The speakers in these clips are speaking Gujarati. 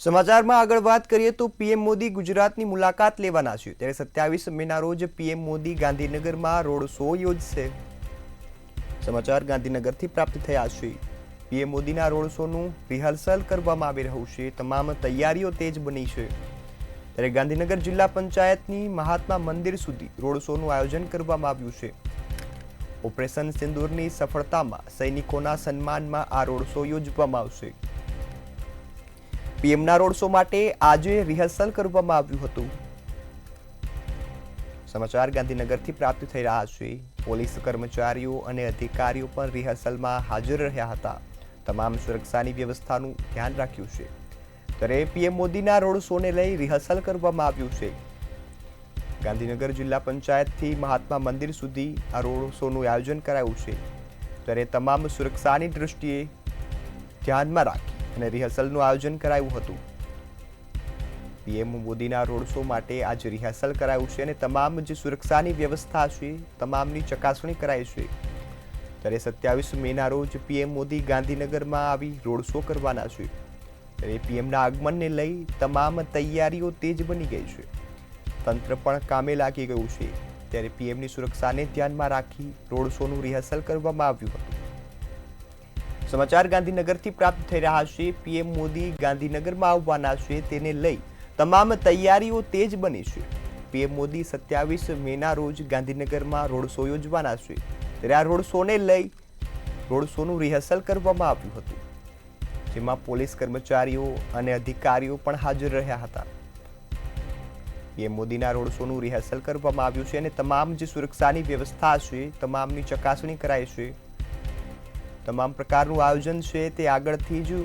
સમાચારમાં આગળ વાત કરીએ તો પીએમ મોદી ગુજરાતની મુલાકાત લેવાના છે ત્યારે 27 મેના રોજ પીએમ મોદી ગાંધીનગરમાં રોડ શો યોજશે। સમાચાર ગાંધીનગરથી પ્રાપ્ત થયા છે। પીએમ મોદીના રોડ શોનું રિહર્સલ કરવામાં આવી રહ્યું છે। તમામ તૈયારીઓ તેજ બની છે ત્યારે ગાંધીનગર જિલ્લા પંચાયતની મહાત્મા મંદિર સુધી રોડ શોનું આયોજન કરવામાં આવ્યું છે। ઓપરેશન સિંદૂરની સફળતામાં સૈનિકોના સન્માનમાં આ રોડ શો યોજવામાં આવશે। પીએમના રોડ શો માટે આજે રિહર્સલ કરવામાં આવ્યું હતું। સમાચાર ગાંધીનગરથી પ્રાપ્ત થઈ રહ્યા છે। પોલીસ કર્મચારીઓ અને અધિકારીઓ પણ રિહર્સલમાં હાજર રહ્યા હતા। તમામ સુરક્ષાની વ્યવસ્થાનું ધ્યાન રાખ્યું છે ત્યારે પીએમ મોદીના રોડ શોને લઈ રિહર્સલ કરવામાં આવ્યું છે। ગાંધીનગર જિલ્લા પંચાયતથી મહાત્મા મંદિર સુધી આ રોડ શોનું આયોજન કરાયું છે ત્યારે તમામ સુરક્ષાની દૃષ્ટિએ ધ્યાનમાં રાખી અને રિહર્સલનું આયોજન કરાયું હતું। પીએમ મોદીના રોડ શો માટે આજે રિહર્સલ કરાયું છે અને તમામ જે સુરક્ષાની વ્યવસ્થા છે તમામની ચકાસણી કરાઈ છે ત્યારે 27 મેના રોજ પીએમ મોદી ગાંધીનગરમાં આવી રોડ શો કરવાના છે ત્યારે પીએમના આગમનને લઈ તમામ તૈયારીઓ તેજ બની ગઈ છે। તંત્ર પણ કામે લાગી ગયું છે ત્યારે પીએમની સુરક્ષાને ધ્યાનમાં રાખી રોડ શોનું રિહર્સલ કરવામાં આવ્યું હતું। સમાચાર ગાંધીનગરથી પ્રાપ્ત થઈ રહ્યા છે। પીએમ મોદી ગાંધીનગરમાં આવવાના છે તેને લઈ તમામ તૈયારીઓ તેજ બની છે। પીએમ મોદી 27 મેના રોજ ગાંધીનગરમાં રોડ શો યોજવાના છે ત્યારે આ રોડ શોને લઈ રોડ શોનું રિહર્સલ કરવામાં આવ્યું હતું જેમાં પોલીસ કર્મચારીઓ અને અધિકારીઓ પણ હાજર રહ્યા હતા। પીએમ મોદીના રોડ શોનું રિહર્સલ કરવામાં આવ્યું છે અને તમામ જે સુરક્ષાની વ્યવસ્થા છે તમામની ચકાસણી કરાઈ છે। તમામ પ્રકારનું આયોજન છે તે આગળથી જ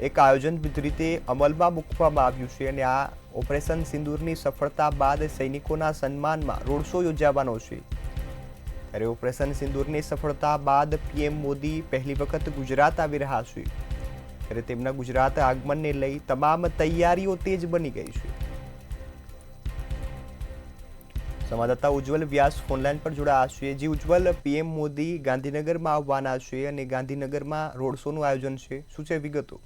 એક આયોજનબદ્ધ રીતે અમલમાં મૂકવામાં આવ્યું છે અને આ ઓપરેશન સિંદૂરની સફળતા બાદ સૈનિકોના સન્માનમાં રોડ શો યોજાવાનો છે ત્યારે ઓપરેશન સિંદૂરની સફળતા બાદ પીએમ મોદી પહેલી વખત ગુજરાત આવી રહ્યા છે ત્યારે તેમના ગુજરાત આગમનને લઈ તમામ તૈયારીઓ તેજ બની ગઈ છે। સંવાદદાતા ઉજ્જવલ વ્યાસ ફોનલાઈન પર જોડાયા છે। જી ઉજ્જવલ, પીએમ મોદી ગાંધીનગરમાં આવવાના છે અને ગાંધીનગરમાં રોડ શોનું આયોજન છે, શું છે વિગતો?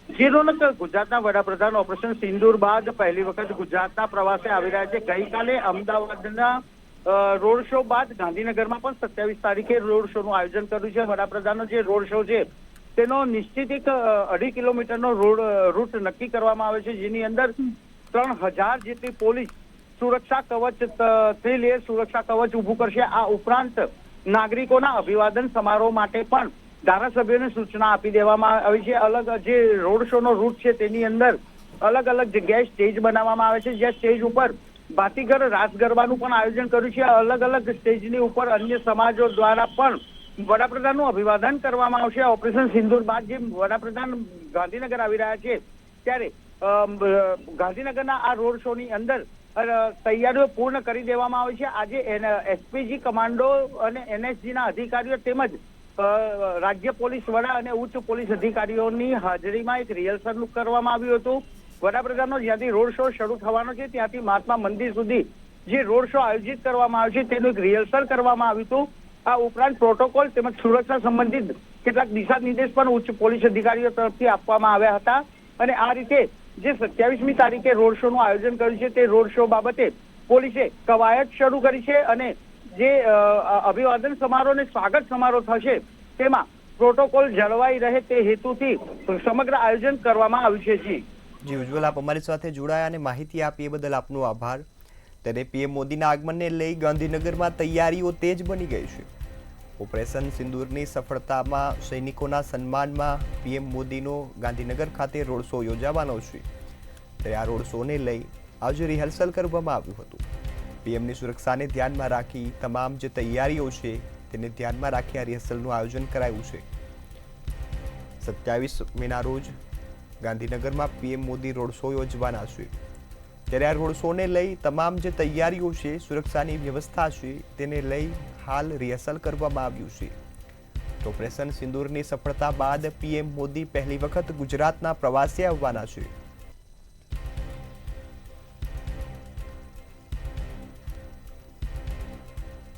જી રોનક, ગુજરાતના વડાપ્રધાન ઓપરેશન સિંદૂર બાદ પહેલી વખત ગુજરાતના પ્રવાસે આવી રહ્યા છે। ગઈકાલે અમદાવાદના રોડ શો બાદ ગાંધીનગરમાં પણ 27 તારીખે રોડ શોનું આયોજન કર્યું છે। વડાપ્રધાનનો જે રોડ શો છે તેનો નિશ્ચિત એક 2.5 કિલોમીટરનો રૂટ નક્કી કરવામાં આવે છે જેની અંદર 3000 જેટલી પોલીસ સુરક્ષા કવચ 3 લેયર સુરક્ષા કવચ ઊભું કરશે। આ ઉપરાંત નાગરિકોના અભિવાદન સમારોહ માટે પણ ધારાસભ્યોને સૂચના આપી દેવામાં આવી છે। અલગ જે રોડ શો નો રૂટ છે તેની અંદર અલગ અલગ જગ્યાએ સ્ટેજ બનાવવામાં આવે છે જ્યાં સ્ટેજ ઉપર ભાતીગર રાસ ગરબાનું પણ આયોજન કર્યું છે। અલગ અલગ સ્ટેજની ઉપર અન્ય સમાજો દ્વારા પણ વડાપ્રધાનનું અભિવાદન કરવામાં આવશે। ઓપરેશન સિંદૂર બાદ જે વડાપ્રધાન ગાંધીનગર આવી રહ્યા છે ત્યારે ગાંધીનગરના આ રોડ શો ની અંદર તૈયારીઓ પૂર્ણ કરી દેવામાં આવી છે। આજે એસપીજી કમાન્ડો અને એનએસજીના અધિકારીઓ તેમજ રાજ્ય પોલીસ વડા અને ઉચ્ચ પોલીસ અધિકારીઓની હાજરીમાં એક રિહર્સલ કરવામાં આવ્યું હતું। વડાપ્રધાનનો જ્યાંથી રોડ શો શરૂ થવાનો છે ત્યાંથી મહાત્મા મંદિર સુધી જે રોડ શો આયોજિત કરવામાં આવ્યો છે તેનું એક રિહર્સલ કરવામાં આવ્યું હતું। આ ઉપરાંત પ્રોટોકોલ તેમજ સુરક્ષા સંબંધિત કેટલાક દિશા નિર્દેશ પણ ઉચ્ચ પોલીસ અધિકારીઓ તરફથી આપવામાં આવ્યા હતા અને આ રીતે જે 27મી તારીખે રોડ શો નું આયોજન કર્યું છે તે રોડ શો બાબતે પોલીસે કવાયત શરૂ કરી છે અને જે અભિવાદન સમારોહ અને સ્વાગત સમારોહ થશે તેમાં પ્રોટોકોલ જળવાઈ રહે તે હેતુથી સમગ્ર આયોજન કરવામાં આવ્યું છે। જી ઉજ્જવલ, આપ અમારી સાથે જોડાયા અને માહિતી આપી એ બદલ આપનો આભાર। ત્યારે પીએમ મોદીના આગમનને લઈ ગાંધીનગરમાં તૈયારીઓ તેજ બની ગઈ છે। ઓપરેશન સિંદૂરની સફળતામાં સૈનિકોના સન્માનમાં પીએમ મોદીનો ગાંધીનગર ખાતે રોડ શો યોજાવાનો છે ત્યારે આ રોડ શોને લઈ આજે રિહર્સલ કરવામાં આવ્યું હતું। પીએમની સુરક્ષાને ધ્યાનમાં રાખી તમામ જે તૈયારીઓ છે તેને ધ્યાનમાં રાખી આ રિહર્સલનું આયોજન કરાયું છે। 27 મેના રોજ ગાંધીનગરમાં પીએમ મોદી રોડ શો યોજવાના છે ત્યારે આ રોડ શોને લઈ તમામ જે તૈયારીઓ છે સુરક્ષાની વ્યવસ્થા છે તેને લઈ હાલ રિહર્સલ કરવામાં આવ્યું છે। ઓપરેશન સિંદૂરની સફળતા બાદ પીએમ મોદી પહેલી વખત ગુજરાતના પ્રવાસે આવવાના છે।